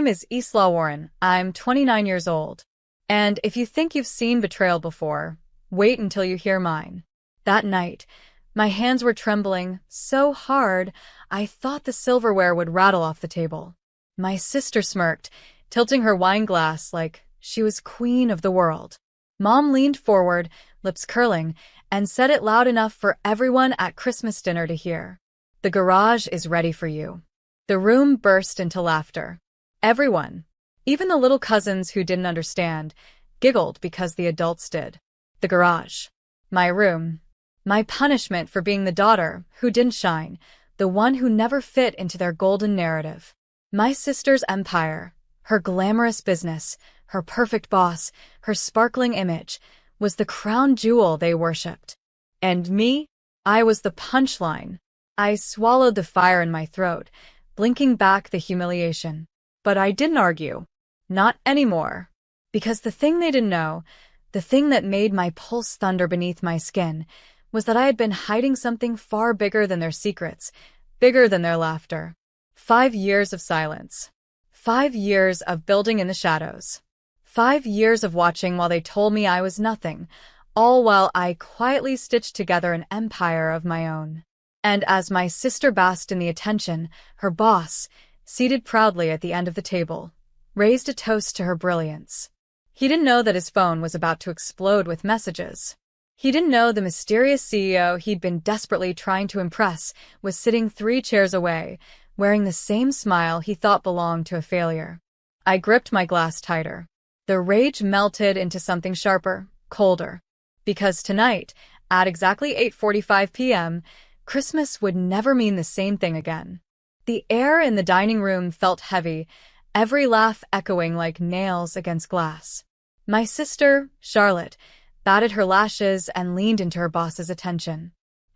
name is Isla Warren. I'm 29 years old. And if you think you've seen betrayal before, wait until you hear mine. That night, my hands were trembling so hard I thought the silverware would rattle off the table. My sister smirked, tilting her wine glass like she was queen of the world. Mom leaned forward, lips curling, and said it loud enough for everyone at Christmas dinner to hear. "The garage is ready for you." The room burst into laughter. Everyone, even the little cousins who didn't understand, giggled because the adults did. The garage. My room. My punishment for being the daughter who didn't shine, the one who never fit into their golden narrative. My sister's empire, her glamorous business, her perfect boss, her sparkling image, was the crown jewel they worshipped. And me? I was the punchline. I swallowed the fire in my throat, blinking back the humiliation. But I didn't argue. Not anymore. Because the thing they didn't know, the thing that made my pulse thunder beneath my skin, was that I had been hiding something far bigger than their secrets, bigger than their laughter. 5 years of silence. 5 years of building in the shadows. 5 years of watching while they told me I was nothing, all while I quietly stitched together an empire of my own. And as my sister basked in the attention, her boss, seated proudly at the end of the table, raised a toast to her brilliance. He didn't know that his phone was about to explode with messages. He didn't know the mysterious CEO he'd been desperately trying to impress was sitting 3 chairs away, wearing the same smile he thought belonged to a failure. I gripped my glass tighter. The rage melted into something sharper, colder. Because tonight, at exactly 8:45 p.m., Christmas would never mean the same thing again. The air in the dining room felt heavy, every laugh echoing like nails against glass. My sister, Charlotte, batted her lashes and leaned into her boss's attention.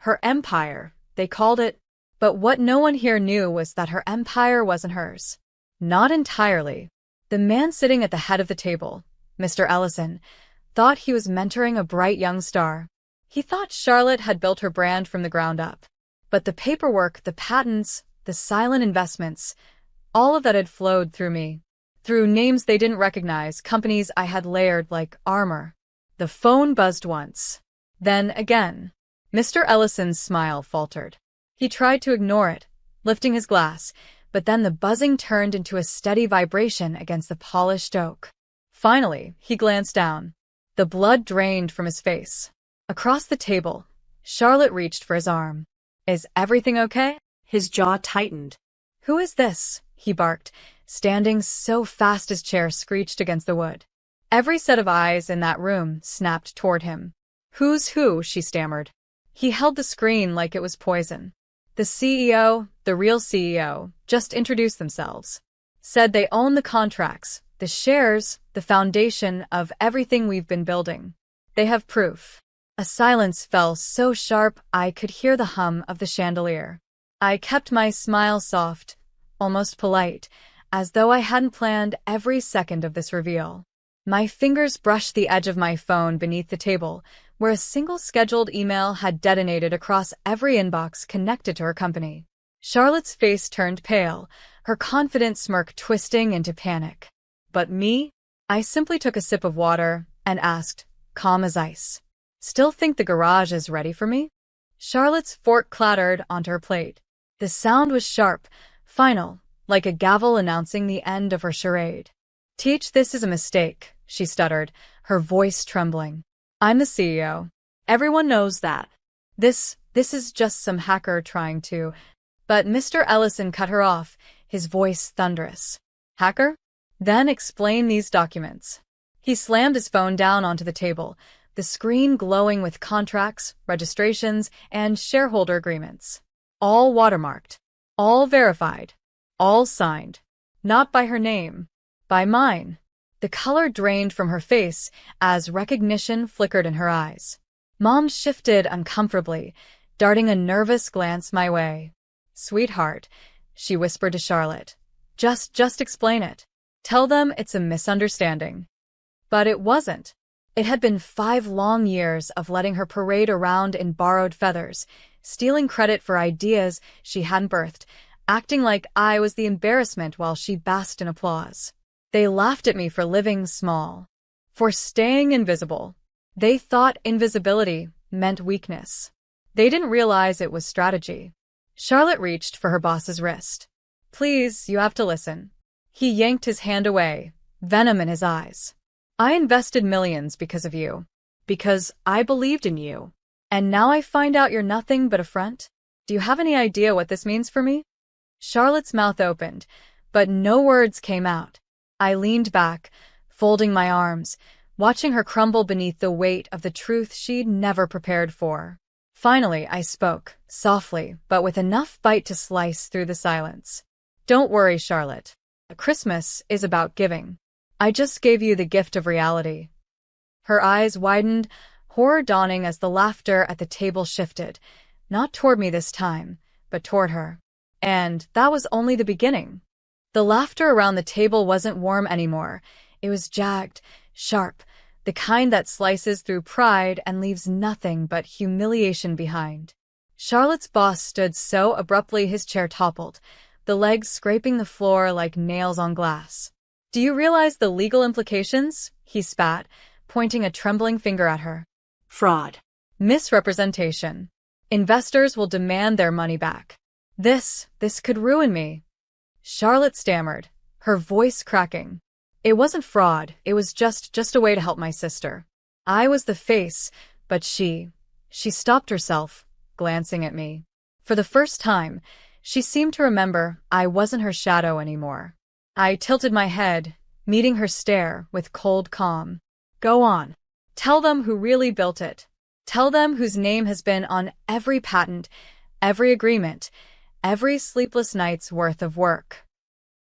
Her empire, they called it, but what no one here knew was that her empire wasn't hers. Not entirely. The man sitting at the head of the table, Mr. Ellison, thought he was mentoring a bright young star. He thought Charlotte had built her brand from the ground up. But the paperwork, the patents, the silent investments, all of that had flowed through me. Through names they didn't recognize, companies I had layered like armor. The phone buzzed once. Then again. Mr. Ellison's smile faltered. He tried to ignore it, lifting his glass, but then the buzzing turned into a steady vibration against the polished oak. Finally, he glanced down. The blood drained from his face. Across the table, Charlotte reached for his arm. "Is everything okay?" His jaw tightened. "Who is this?" he barked, standing so fast his chair screeched against the wood. Every set of eyes in that room snapped toward him. "Who's who?" she stammered. He held the screen like it was poison. "The CEO, the real CEO, just introduced themselves. Said they own the contracts, the shares, the foundation of everything we've been building. They have proof." A silence fell so sharp I could hear the hum of the chandelier. I kept my smile soft, almost polite, as though I hadn't planned every second of this reveal. My fingers brushed the edge of my phone beneath the table, where a single scheduled email had detonated across every inbox connected to her company. Charlotte's face turned pale, her confident smirk twisting into panic. But me? I simply took a sip of water and asked, calm as ice, "Still think the garage is ready for me?" Charlotte's fork clattered onto her plate. The sound was sharp, final, like a gavel announcing the end of her charade. "Teach, this is a mistake," she stuttered, her voice trembling. "I'm the CEO. Everyone knows that. This is just some hacker trying to—" But Mr. Ellison cut her off, his voice thunderous. "Hacker? Then explain these documents." He slammed his phone down onto the table, the screen glowing with contracts, registrations, and shareholder agreements. All watermarked. All verified. All signed. Not by her name. By mine. The color drained from her face as recognition flickered in her eyes. Mom shifted uncomfortably, darting a nervous glance my way. "Sweetheart," she whispered to Charlotte. Just explain it. Tell them it's a misunderstanding." But it wasn't. It had been 5 long years of letting her parade around in borrowed feathers, stealing credit for ideas she hadn't birthed, acting like I was the embarrassment while she basked in applause. They laughed at me for living small, for staying invisible. They thought invisibility meant weakness. They didn't realize it was strategy. Charlotte reached for her boss's wrist. "Please, you have to listen." He yanked his hand away, venom in his eyes. "I invested millions because of you. Because I believed in you. And now I find out you're nothing but a front? Do you have any idea what this means for me?" Charlotte's mouth opened, but no words came out. I leaned back, folding my arms, watching her crumble beneath the weight of the truth she'd never prepared for. Finally, I spoke, softly, but with enough bite to slice through the silence. "Don't worry, Charlotte. Christmas is about giving. I just gave you the gift of reality." Her eyes widened, horror dawning as the laughter at the table shifted, not toward me this time, but toward her. And that was only the beginning. The laughter around the table wasn't warm anymore. It was jagged, sharp, the kind that slices through pride and leaves nothing but humiliation behind. Charlotte's boss stood so abruptly his chair toppled, the legs scraping the floor like nails on glass. "Do you realize the legal implications?" he spat, pointing a trembling finger at her. "Fraud. Misrepresentation. Investors will demand their money back. This could ruin me." Charlotte stammered, her voice cracking. "It wasn't fraud, it was just a way to help my sister. I was the face, but she stopped herself, glancing at me. For the first time, she seemed to remember I wasn't her shadow anymore. I tilted my head, meeting her stare with cold calm. "Go on. Tell them who really built it. Tell them whose name has been on every patent, every agreement, every sleepless night's worth of work."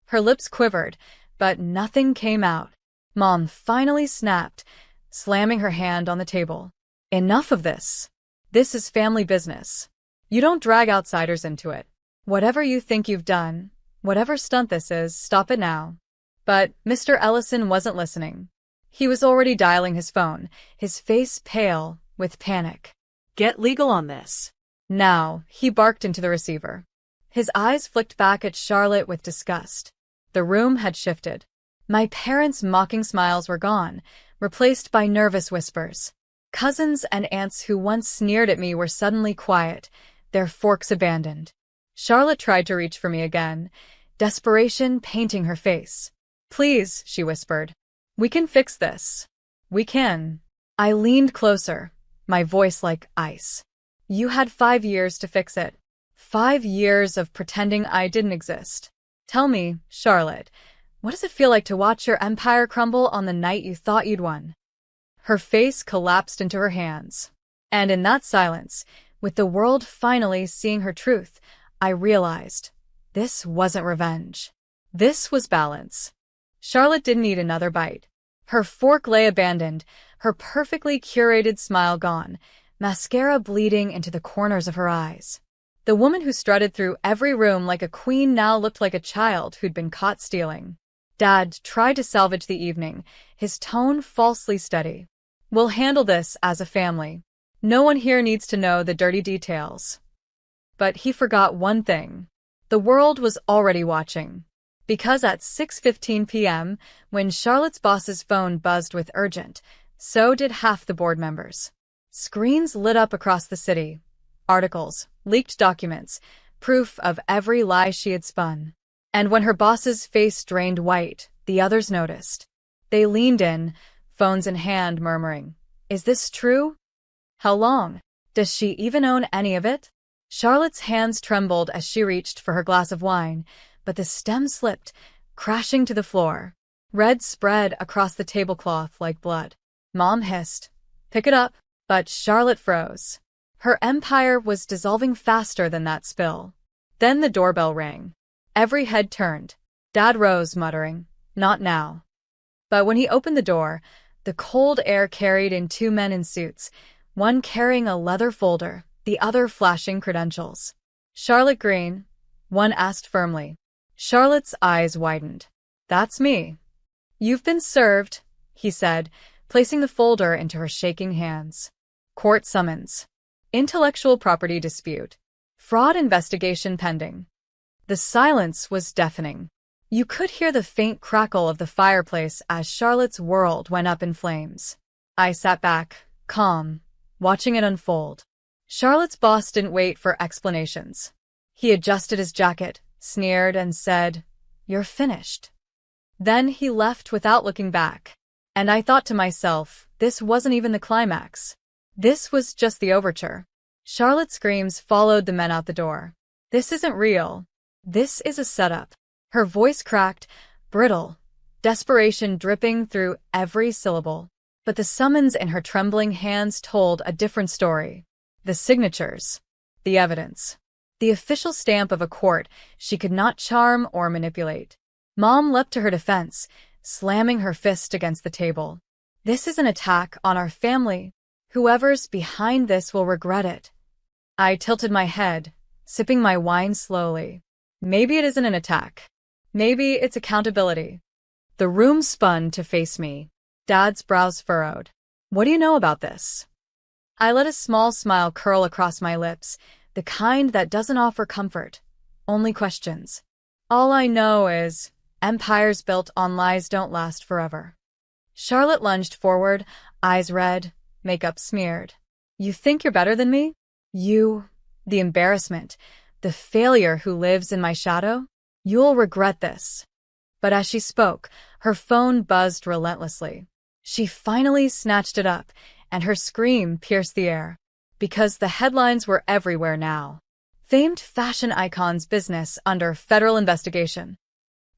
Her lips quivered, but nothing came out. Mom finally snapped, slamming her hand on the table. "Enough of this. This is family business. You don't drag outsiders into it. Whatever you think you've done, whatever stunt this is, stop it now." But Mr. Ellison wasn't listening. He was already dialing his phone, his face pale with panic. "Get legal on this." "Now," he barked into the receiver. His eyes flicked back at Charlotte with disgust. The room had shifted. My parents' mocking smiles were gone, replaced by nervous whispers. Cousins and aunts who once sneered at me were suddenly quiet, their forks abandoned. Charlotte tried to reach for me again, desperation painting her face. "Please," she whispered. "We can fix this. We can." I leaned closer, my voice like ice. "You had 5 years to fix it. 5 years of pretending I didn't exist. Tell me, Charlotte, what does it feel like to watch your empire crumble on the night you thought you'd won?" Her face collapsed into her hands. And in that silence, with the world finally seeing her truth, I realized this wasn't revenge. This was balance. Charlotte didn't eat another bite. Her fork lay abandoned, her perfectly curated smile gone, mascara bleeding into the corners of her eyes. The woman who strutted through every room like a queen now looked like a child who'd been caught stealing. Dad tried to salvage the evening, his tone falsely steady. "We'll handle this as a family. No one here needs to know the dirty details." But he forgot one thing. The world was already watching. Because at 6:15 p.m., when Charlotte's boss's phone buzzed with urgent, so did half the board members. Screens lit up across the city. Articles, leaked documents, proof of every lie she had spun. And when her boss's face drained white, the others noticed. They leaned in, phones in hand, murmuring, "Is this true? How long? Does she even own any of it?" Charlotte's hands trembled as she reached for her glass of wine, but the stem slipped, crashing to the floor. Red spread across the tablecloth like blood. Mom hissed, "Pick it up," but Charlotte froze. Her empire was dissolving faster than that spill. Then the doorbell rang. Every head turned. Dad rose, muttering, "Not now." But when he opened the door, the cold air carried in 2 men in suits, one carrying a leather folder, the other flashing credentials. "Charlotte Green?" one asked firmly. Charlotte's eyes widened. "That's me." "You've been served," he said, placing the folder into her shaking hands. "Court summons. Intellectual property dispute. Fraud investigation pending." The silence was deafening. You could hear the faint crackle of the fireplace as Charlotte's world went up in flames. I sat back, calm, watching it unfold. Charlotte's boss didn't wait for explanations. He adjusted his jacket, sneered, and said, "You're finished." Then he left without looking back. And I thought to myself, this wasn't even the climax. This was just the overture. Charlotte's screams followed the men out the door. "This isn't real. This is a setup." Her voice cracked, brittle, desperation dripping through every syllable. But the summons in her trembling hands told a different story. The signatures, the evidence, the official stamp of a court she could not charm or manipulate. Mom leapt to her defense, slamming her fist against the table. "This is an attack on our family. Whoever's behind this will regret it." I tilted my head, sipping my wine slowly. Maybe it isn't an attack. Maybe it's accountability. The room spun to face me. Dad's brows furrowed. "What do you know about this?" I let a small smile curl across my lips, the kind that doesn't offer comfort, only questions. "All I know is empires built on lies don't last forever." Charlotte lunged forward, eyes red, makeup smeared. "You think you're better than me? You, the embarrassment, the failure who lives in my shadow? You'll regret this." But as she spoke, her phone buzzed relentlessly. She finally snatched it up, and her scream pierced the air. Because the headlines were everywhere now. Famed fashion icon's business under federal investigation.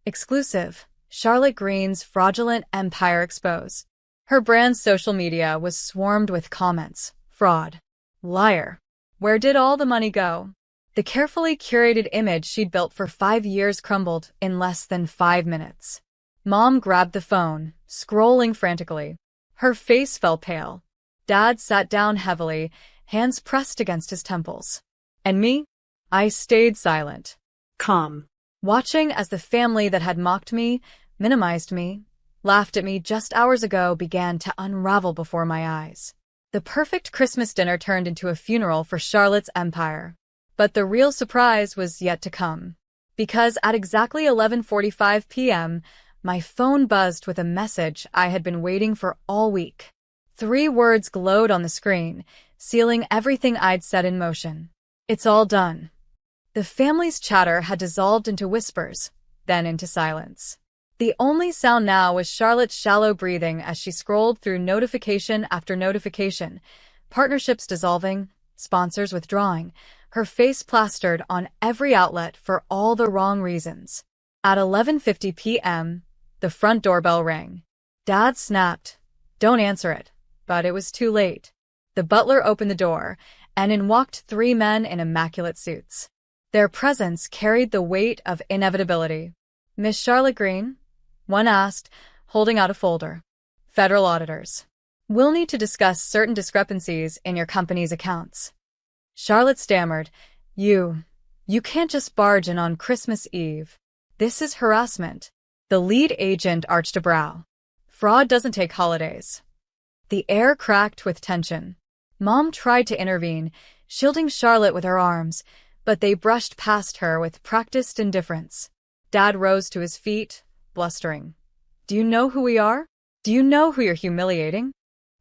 Exclusive, Charlotte Green's fraudulent empire exposed. Her brand's social media was swarmed with comments. "Fraud. Liar. Where did all the money go?" The carefully curated image she'd built for 5 years crumbled in less than 5 minutes. Mom grabbed the phone, scrolling frantically. Her face fell pale. Dad sat down heavily, hands pressed against his temples. And me? I stayed silent. Calm. Watching as the family that had mocked me, minimized me, laughed at me just hours ago began to unravel before my eyes. The perfect Christmas dinner turned into a funeral for Charlotte's empire. But the real surprise was yet to come. Because at exactly 11:45 p.m., my phone buzzed with a message I had been waiting for all week. 3 words glowed on the screen, sealing everything I'd set in motion. "It's all done." The family's chatter had dissolved into whispers, then into silence. The only sound now was Charlotte's shallow breathing as she scrolled through notification after notification, partnerships dissolving, sponsors withdrawing, her face plastered on every outlet for all the wrong reasons. At 11:50 p.m., the front doorbell rang. Dad snapped, "Don't answer it," but it was too late. The butler opened the door, and in walked 3 men in immaculate suits. Their presence carried the weight of inevitability. "Miss Charlotte Green?" one asked, holding out a folder. "Federal auditors. We'll need to discuss certain discrepancies in your company's accounts." Charlotte stammered, You can't just barge in on Christmas Eve. This is harassment." The lead agent arched a brow. "Fraud doesn't take holidays." The air cracked with tension. Mom tried to intervene, shielding Charlotte with her arms, but they brushed past her with practiced indifference. Dad rose to his feet, blustering. "Do you know who we are? Do you know who you're humiliating?"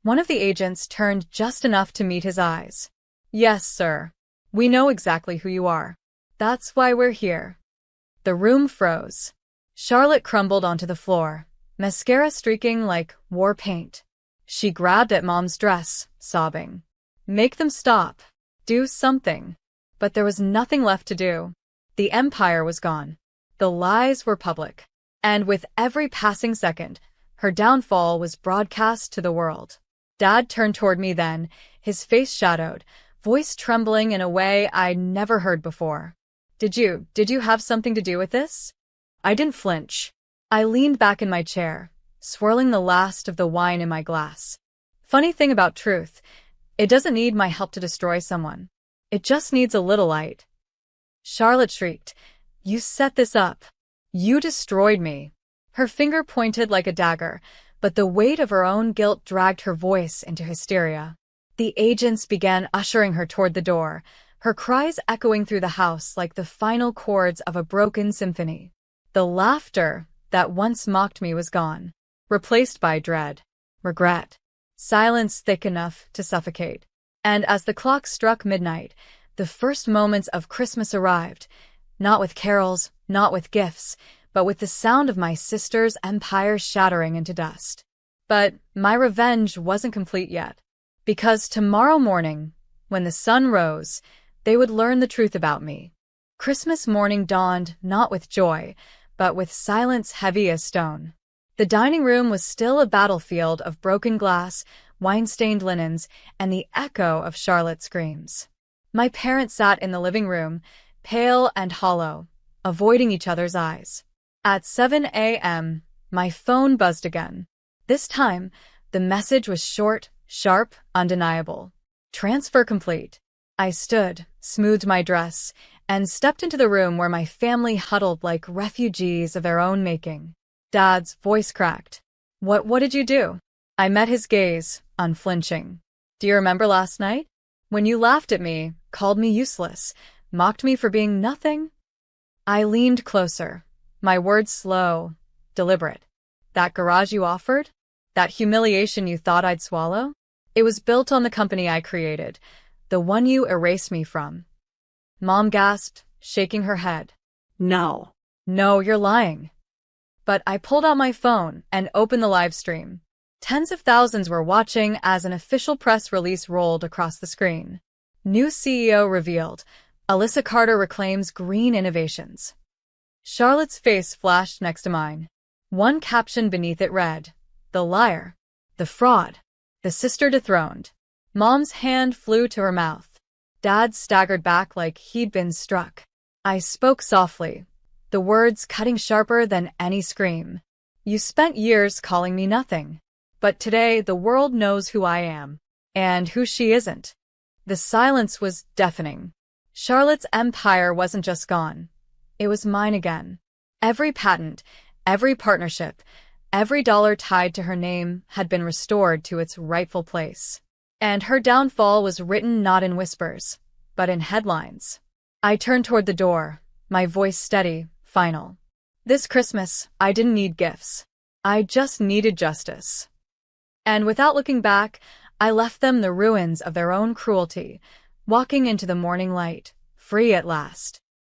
One of the agents turned just enough to meet his eyes. "Yes, sir. We know exactly who you are. That's why we're here." The room froze. Charlotte crumbled onto the floor, mascara streaking like war paint. She grabbed at Mom's dress, sobbing. "Make them stop. Do something." But there was nothing left to do. The empire was gone. The lies were public. And with every passing second, her downfall was broadcast to the world. Dad turned toward me then, his face shadowed, voice trembling in a way I'd never heard before. Did you have something to do with this?" I didn't flinch. I leaned back in my chair, swirling the last of the wine in my glass. Funny thing about truth, it doesn't need my help to destroy someone. It just needs a little light. Charlotte shrieked, "You set this up. You destroyed me." Her finger pointed like a dagger, but the weight of her own guilt dragged her voice into hysteria. The agents began ushering her toward the door, her cries echoing through the house like the final chords of a broken symphony. The laughter that once mocked me was gone, replaced by dread, regret, silence thick enough to suffocate. And as the clock struck midnight, the first moments of Christmas arrived, not with carols, not with gifts, but with the sound of my sister's empire shattering into dust. But my revenge wasn't complete yet, because tomorrow morning, when the sun rose, they would learn the truth about me. Christmas morning dawned not with joy, but with silence heavy as stone. The dining room was still a battlefield of broken glass, wine-stained linens, and the echo of Charlotte's screams. My parents sat in the living room, pale and hollow, avoiding each other's eyes. At 7 a.m., my phone buzzed again. This time, the message was short, sharp, undeniable. Transfer complete. I stood, smoothed my dress, and stepped into the room where my family huddled like refugees of their own making. Dad's voice cracked. What did you do?" I met his gaze, unflinching. "Do you remember last night? When you laughed at me, called me useless, mocked me for being nothing?" I leaned closer, my words slow, deliberate. "That garage you offered? That humiliation you thought I'd swallow? It was built on the company I created, the one you erased me from." Mom gasped, shaking her head. No. "No, you're lying." But I pulled out my phone and opened the live stream. Tens of thousands were watching as an official press release rolled across the screen. New CEO revealed. Alyssa Carter reclaims green innovations. Charlotte's face flashed next to mine. One caption beneath it read, "The liar. The fraud. The sister dethroned." Mom's hand flew to her mouth. Dad staggered back like he'd been struck. I spoke softly, the words cutting sharper than any scream. "You spent years calling me nothing. But today the world knows who I am. And who she isn't." The silence was deafening. Charlotte's empire wasn't just gone. It was mine again. Every patent, every partnership, every dollar tied to her name had been restored to its rightful place. And her downfall was written not in whispers, but in headlines. I turned toward the door, my voice steady, final. This Christmas, I didn't need gifts. I just needed justice. And without looking back, I left them the ruins of their own cruelty, walking into the morning light, free at last.